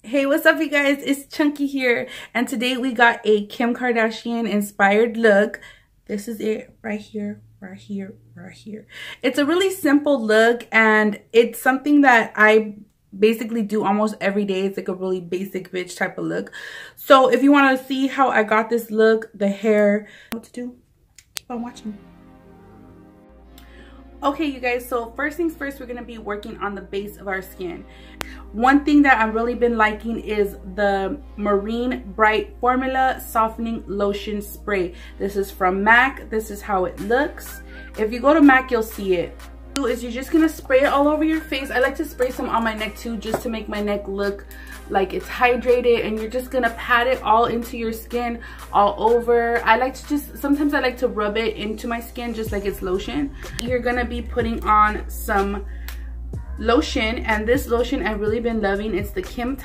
Hey, what's up you guys? It's Chunky here, and today we got a Kim Kardashian inspired look. This is it right here, right here, right here. It's a really simple look, and it's something that I basically do almost every day. It's like a really basic bitch type of look. So if you want to see how I got this look, the hair, what to do, keep on watching. Okay, you guys, so first things first, we're going to be working on the base of our skin. One thing that I've really been liking is the Marine Bright Formula Softening Lotion Spray. This is from MAC. This is how it looks. If you go to MAC, you'll see it. Is you're just going to spray it all over your face. I like to spray some on my neck too, just to make my neck look like it's hydrated, and you're just gonna pat it all into your skin, all over. I like to just, sometimes I like to rub it into my skin just like it's lotion. You're gonna be putting on some lotion, and this lotion I've really been loving. It's the Kim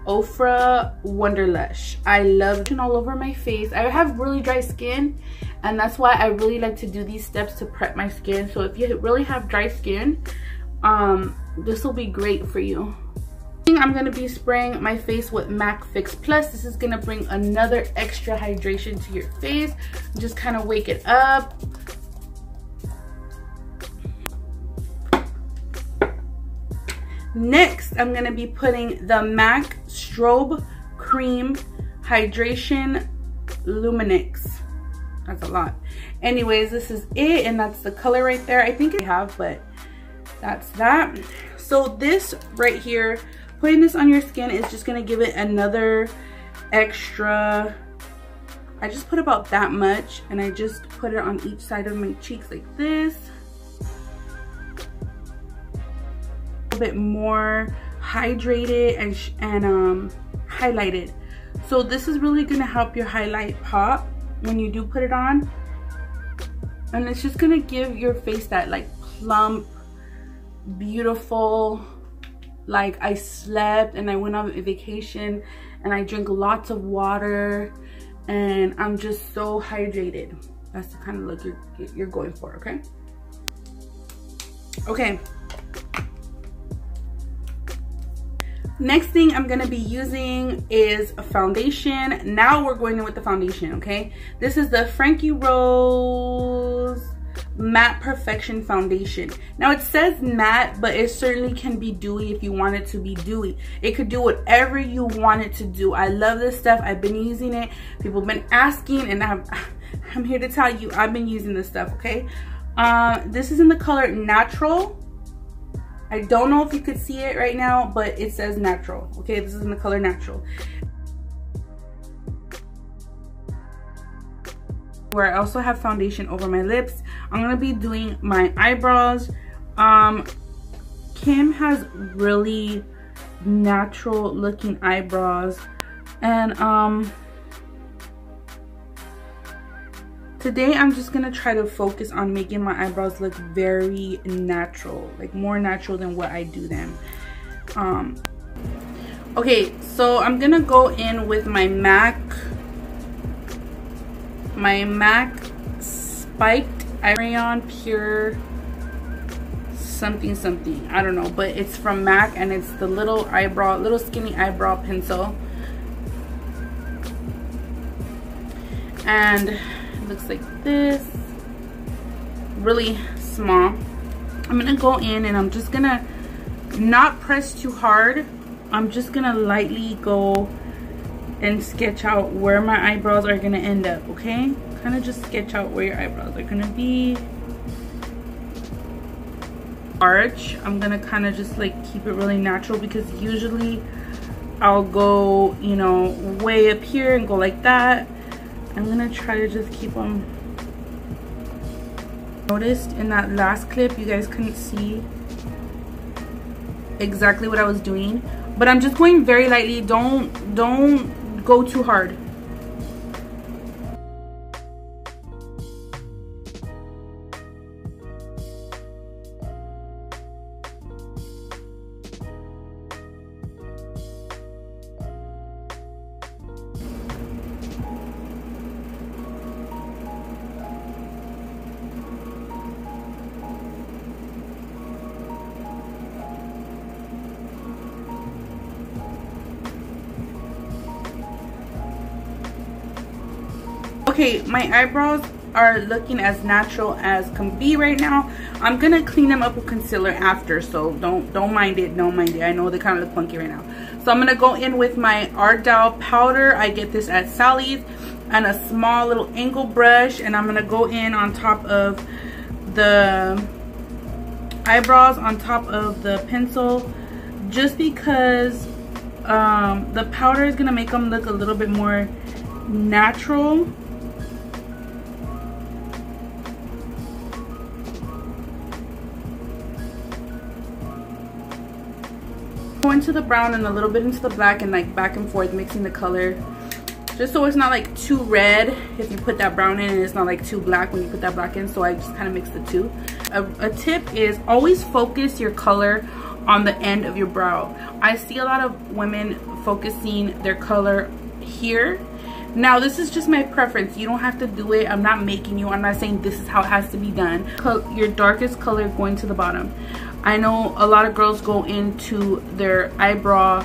Ofta Wanderlust. I love it all over my face. I have really dry skin, and that's why I really like to do these steps to prep my skin. So if you really have dry skin, this will be great for you. I'm going to be spraying my face with MAC Fix Plus. This is going to bring another extra hydration to your face. Just kind of wake it up. Next, I'm going to be putting the MAC Strobe Cream Hydration Luminix. That's a lot. Anyways, this is it, and that's the color right there. I think I have, but that's that. So this right here, putting this on your skin is just going to give it another extra. I just put about that much, and I just put it on each side of my cheeks like this. A bit more hydrated and highlighted. So this is really going to help your highlight pop when you do put it on. And it's just going to give your face that like plump, beautiful, like I slept and I went on a vacation and I drink lots of water and I'm just so hydrated. That's the kind of look you're going for, okay? Okay. Next thing I'm gonna be using is a foundation. Now we're going in with the foundation, okay? This is the Frankie Rose Matte Perfection Foundation. Now it says matte, but it certainly can be dewy if you want it to be dewy. It could do whatever you want it to do. I love this stuff. I've been using it. People have been asking, and I'm here to tell you I've been using this stuff, okay? This is in the color Natural. I don't know if you could see it right now, but it says Natural, okay? This is in the color Natural. Where I also have foundation over my lips. I'm gonna be doing my eyebrows. Kim has really natural looking eyebrows, and today I'm just gonna try to focus on making my eyebrows look very natural, like more natural than what I do them. Okay, so I'm gonna go in with my MAC Spiked Rayon Pure something something, I don't know, but it's from MAC, and it's the little skinny eyebrow pencil, and it looks like this, really small. I'm gonna go in and I'm just gonna not press too hard. I'm just gonna lightly go and sketch out where my eyebrows are gonna end up, okay? Kind of just sketch out where your eyebrows are gonna be. Arch, I'm gonna kind of just like keep it really natural, because usually I'll go, you know, way up here and go like that. I'm gonna try to just keep them. Noticed in that last clip you guys couldn't see exactly what I was doing, but I'm just going very lightly. Don't go too hard. Okay, my eyebrows are looking as natural as can be right now. I'm gonna clean them up with concealer after, so don't mind it, don't mind it. I know they kind of look funky right now. So I'm gonna go in with my Ardell powder. I get this at Sally's, and a small little angle brush, and I'm gonna go in on top of the eyebrows, on top of the pencil, just because the powder is gonna make them look a little bit more natural. Go into the brown and a little bit into the black, and like back and forth, mixing the color, just so it's not like too red if you put that brown in, and it's not like too black when you put that black in. So I just kind of mix the two. A tip is always focus your color on the end of your brow. I see a lot of women focusing their color here. Now this is just my preference. You don't have to do it. I'm not making you. I'm not saying this is how it has to be done. Your darkest color going to the bottom. I know a lot of girls go into their eyebrow,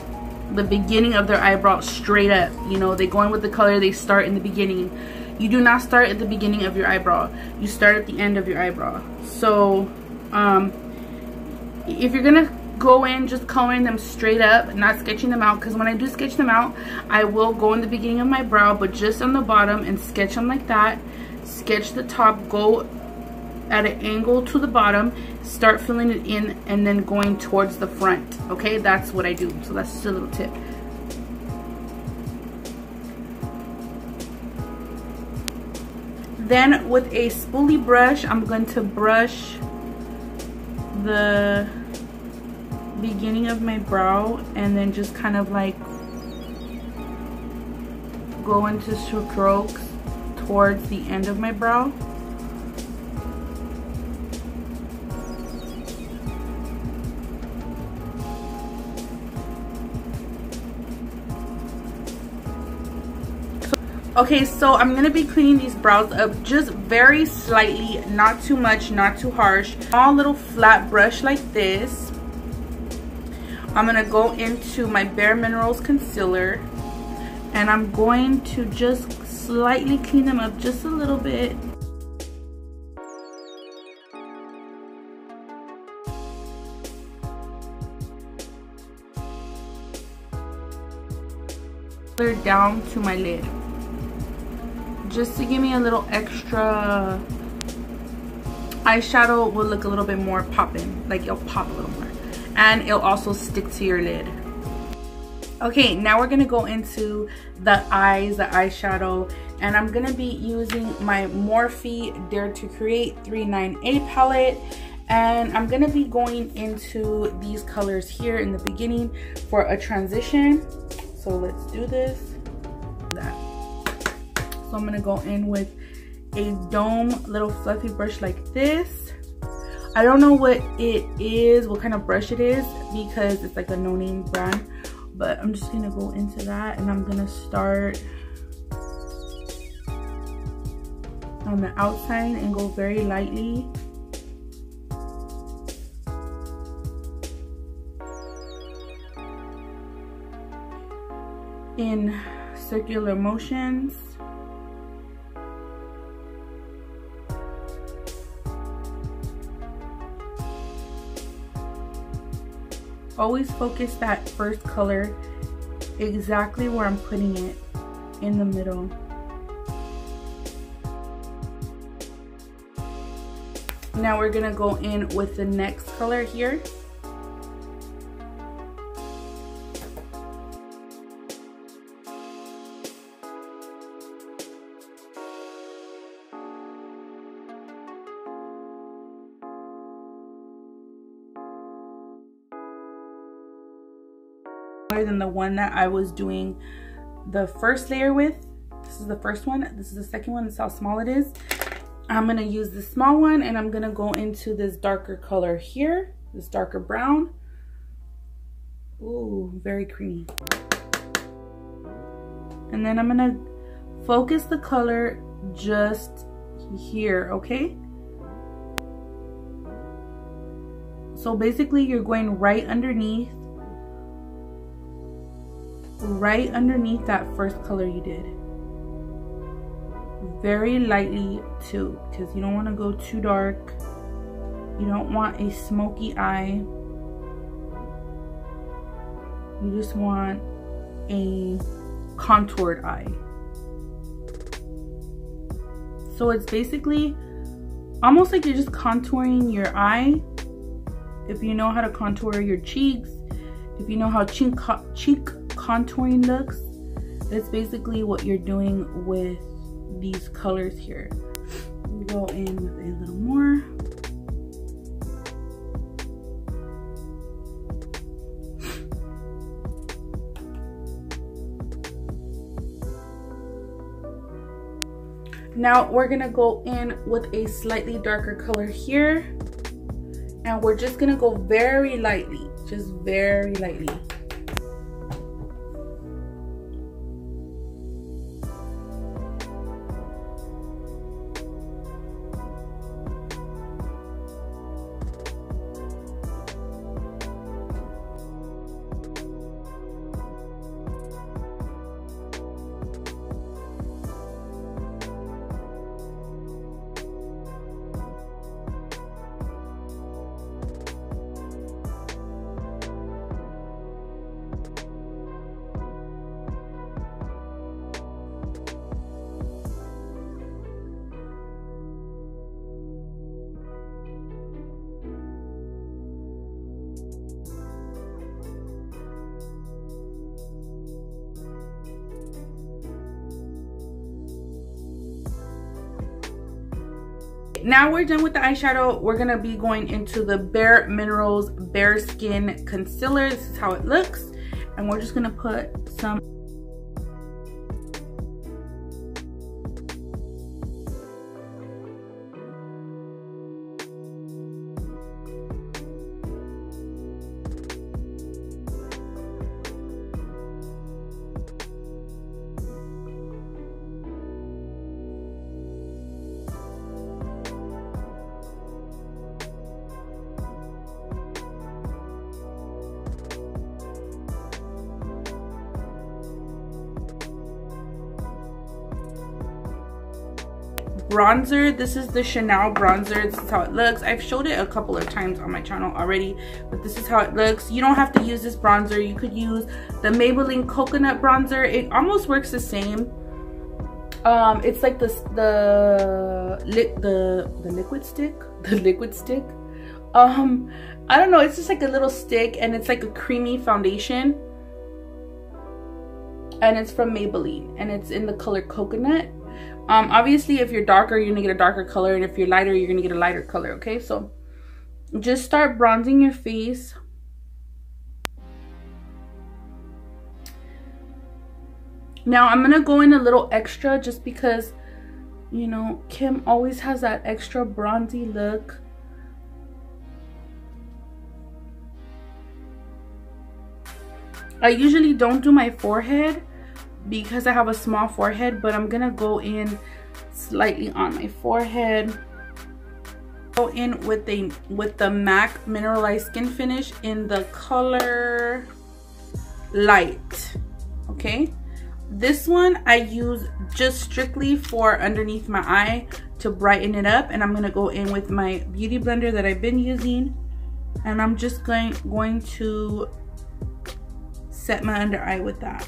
the beginning of their eyebrow straight up. You know, they go in with the color, they start in the beginning. You do not start at the beginning of your eyebrow. You start at the end of your eyebrow. So if you're gonna go in just coloring them straight up, not sketching them out, because when I do sketch them out, I will go in the beginning of my brow, but just on the bottom, and sketch them like that. Sketch the top, go at an angle to the bottom, start filling it in, and then going towards the front. Okay, that's what I do. So that's just a little tip. Then with a spoolie brush, I'm going to brush the beginning of my brow, and then just kind of like go into strokes towards the end of my brow. Okay, so I'm gonna be cleaning these brows up just very slightly, not too much, not too harsh. Small little flat brush like this. I'm gonna go into my Bareminerals concealer, and I'm going to just slightly clean them up just a little bit. Down to my lid, just to give me a little extra eyeshadow. Will look a little bit more popping, like it'll pop a little more, and it'll also stick to your lid. Okay, now we're gonna go into the eyes, the eyeshadow, and I'm gonna be using my Morphe Dare to Create 39A palette, and I'm gonna be going into these colors here in the beginning for a transition. So let's do this. So I'm gonna go in with a dome little fluffy brush like this. I don't know what it is, what kind of brush it is, because it's like a no-name brand, but I'm just gonna go into that, and I'm gonna start on the outside and go very lightly. In circular motions. Always focus that first color exactly where I'm putting it, in the middle. Now we're gonna go in with the next color here. Than the one that I was doing the first layer with. This is the first one, this is the second one. This is how small it is. I'm gonna use the small one, and I'm gonna go into this darker color here, this darker brown. Ooh, very creamy. And then I'm gonna focus the color just here, okay? So basically you're going right underneath that first color you did. very lightly too, because you don't want to go too dark. You don't want a smoky eye. You just want a contoured eye. So it's basically almost like you're just contouring your eye. If you know how to contour your cheeks, if you know how cheek contouring looks, it's basically what you're doing with these colors here. Go in with a little more. Now we're gonna go in with a slightly darker color here, and we're just gonna go very lightly, just very lightly. Now we're done with the eyeshadow. We're gonna be going into the Bareminerals Bare Skin Concealer. This is how it looks, and we're just gonna put some bronzer. This is the Chanel bronzer. This is how it looks. I've showed it a couple of times on my channel already, but this is how it looks. You don't have to use this bronzer. You could use the Maybelline coconut bronzer. It almost works the same. It's like the liquid stick. I don't know, it's just like a little stick, and it's like a creamy foundation, and it's from Maybelline, and it's in the color coconut. Obviously if you're darker, you're gonna get a darker color, and if you're lighter, you're gonna get a lighter color. Okay, so just start bronzing your face. Now I'm gonna go in a little extra, just because, you know, Kim always has that extra bronzy look. I usually don't do my forehead because I have a small forehead, but I'm gonna go in slightly on my forehead. Go in with the MAC Mineralized Skin Finish in the color Light. Okay, this one I use just strictly for underneath my eye to brighten it up, and I'm gonna go in with my beauty blender that I've been using, and I'm just going to set my under eye with that.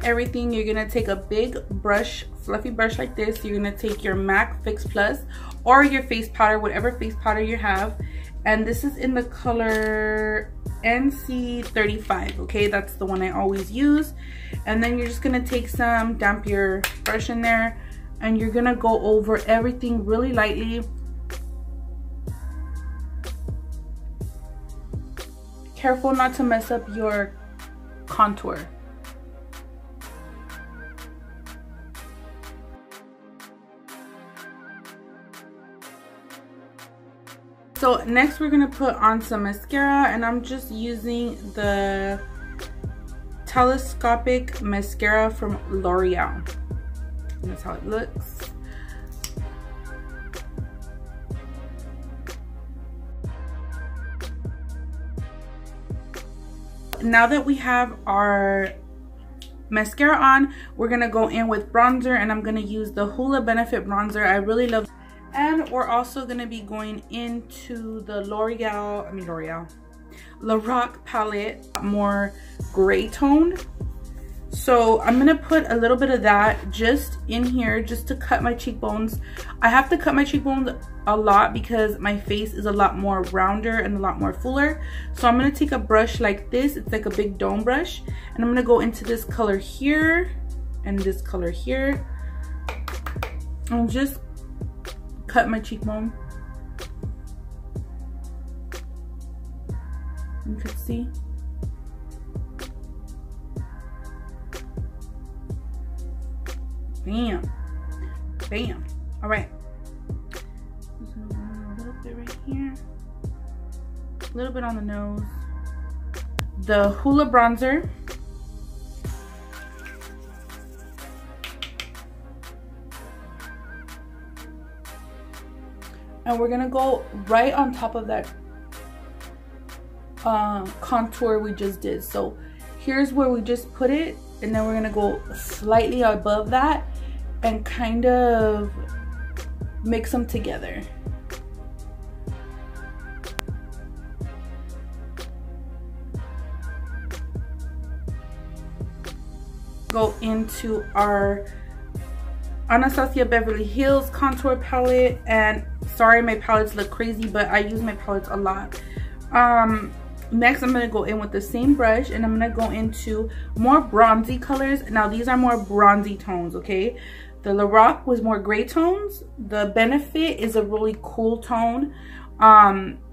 Everything, you're gonna take a big brush, fluffy brush like this. You're gonna take your MAC Fix Plus or your face powder, whatever face powder you have, and this is in the color NC35. okay, that's the one I always use. And then you're just gonna take some, damp your brush in there, and you're gonna go over everything really lightly. Careful not to mess up your contour. So next we're gonna put on some mascara, and I'm just using the Telescopic Mascara from L'Oreal. That's how it looks. Now that we have our mascara on, we're gonna go in with bronzer, and I'm gonna use the Hoola Benefit bronzer. I really love. And we're also gonna be going into the Lorac palette, more gray tone. So I'm gonna put a little bit of that just in here, just to cut my cheekbones. I have to cut my cheekbones a lot because my face is a lot more rounder and a lot more fuller. So I'm gonna take a brush like this. It's like a big dome brush, and I'm gonna go into this color here and this color here, and just cut my cheekbone. You can see. Bam. Bam. All right. Just gonna run a little bit right here. A little bit on the nose. The Hoola bronzer. And we're gonna go right on top of that contour we just did. So here's where we just put it, and then we're gonna go slightly above that and kind of mix them together. Go into our Anastasia Beverly Hills contour palette, and sorry my palettes look crazy, but I use my palettes a lot. Next I'm going to go in with the same brush, and I'm going to go into more bronzy colors. Now these are more bronzy tones, okay? The Lorac was more gray tones. The Benefit is a really cool tone.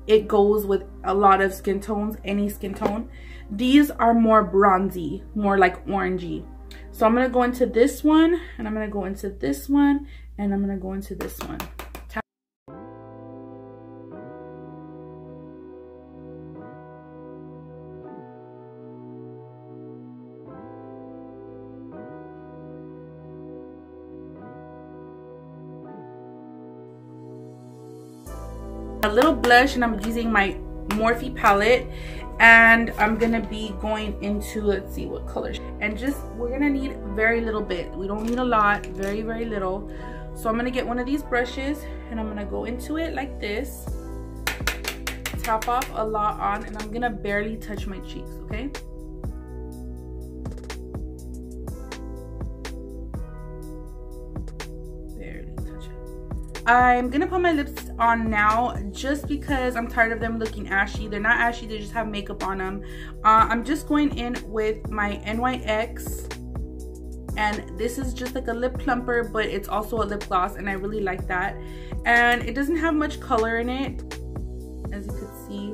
It goes with a lot of skin tones, any skin tone. These are more bronzy, more like orangey. So I'm going to go into this one, and I'm going to go into this one, and I'm going to go into this one. A little blush, and I'm using my Morphe palette, and I'm gonna be going into, let's see what color, and just we're gonna need very little bit. We don't need a lot, very little. So I'm gonna get one of these brushes, and I'm gonna go into it like this, tap off a lot on, and I'm gonna barely touch my cheeks, okay? I'm gonna put my lips on now just because I'm tired of them looking ashy. They're not ashy, they just have makeup on them. I'm just going in with my NYX, and this is just like a lip plumper, but it's also a lip gloss, and I really like that. And it doesn't have much color in it, as you can see.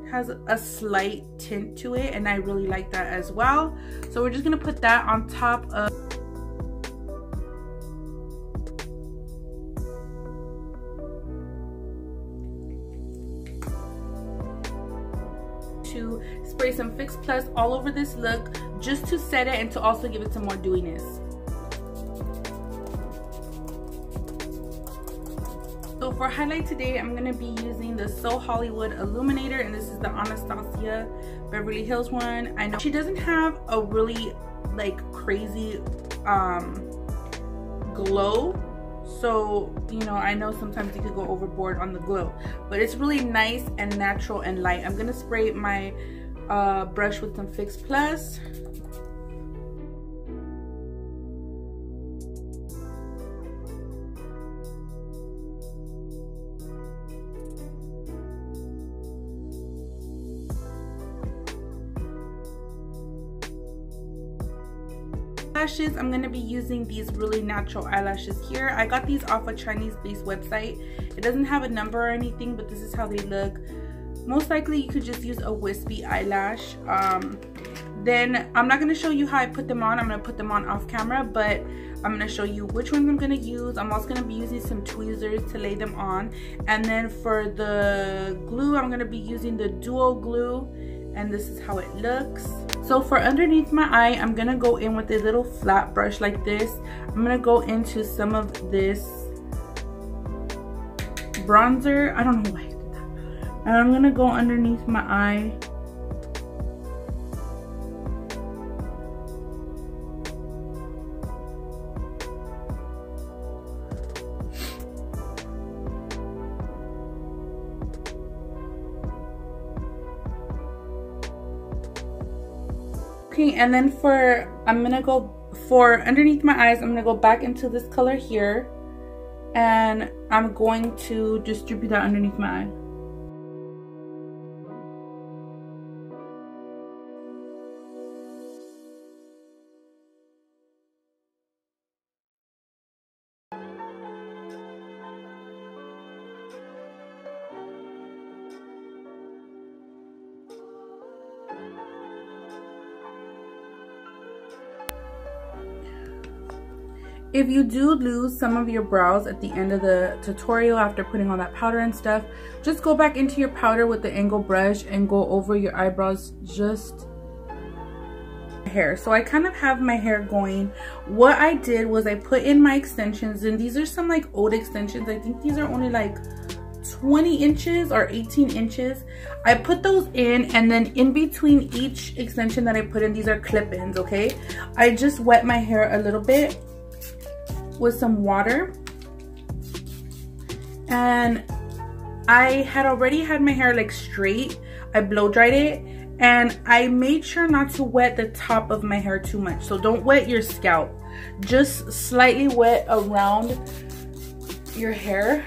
It has a slight tint to it, and I really like that as well. So we're just gonna put that on top of to spray some Fix Plus all over this look, just to set it and to also give it some more dewiness. So for highlight today, I'm going to be using the So Hollywood Illuminator, and this is the Anastasia Beverly Hills one. I know she doesn't have a really like crazy glow, so you know, I know sometimes you could go overboard on the glow, but it's really nice and natural and light. I'm gonna spray my brush with some Fix Plus. Eyelashes, I'm going to be using these really natural eyelashes here. I got these off a Chinese-based website. It doesn't have a number or anything, but this is how they look. Most likely you could just use a wispy eyelash. Then I'm not going to show you how I put them on. I'm going to put them on off camera, but I'm going to show you which ones I'm going to use. I'm also going to be using some tweezers to lay them on. And then for the glue, I'm going to be using the Duo Glue, and this is how it looks. So for underneath my eye, I'm gonna go in with a little flat brush like this. I'm gonna go into some of this bronzer. I don't know why I did that. And I'm gonna go underneath my eye. Okay, and then I'm gonna go for underneath my eyes, I'm gonna go back into this color here, and I'm going to distribute that underneath my eye. If you do lose some of your brows at the end of the tutorial after putting all that powder and stuff, just go back into your powder with the angle brush and go over your eyebrows, just hair. So I kind of have my hair going. What I did was I put in my extensions, and these are some like old extensions. I think these are only like 20 inches or 18 inches. I put those in, and then in between each extension that I put in, these are clip-ins, okay? I just wet my hair a little bit with some water, and I had already had my hair like straight. I blow dried it, and I made sure not to wet the top of my hair too much. So don't wet your scalp, just slightly wet around your hair,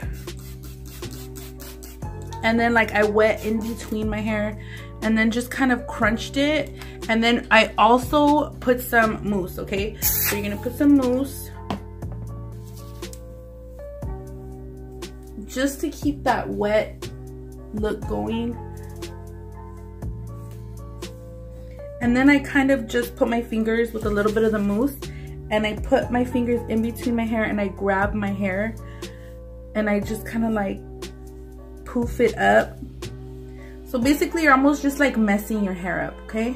and then like I wet in between my hair, and then just kind of crunched it. And then I also put some mousse, okay? So you're gonna put some mousse just to keep that wet look going. And then I kind of just put my fingers with a little bit of the mousse, and I put my fingers in between my hair, and I grab my hair, and I just kind of like poof it up. So basically you're almost just like messing your hair up, okay?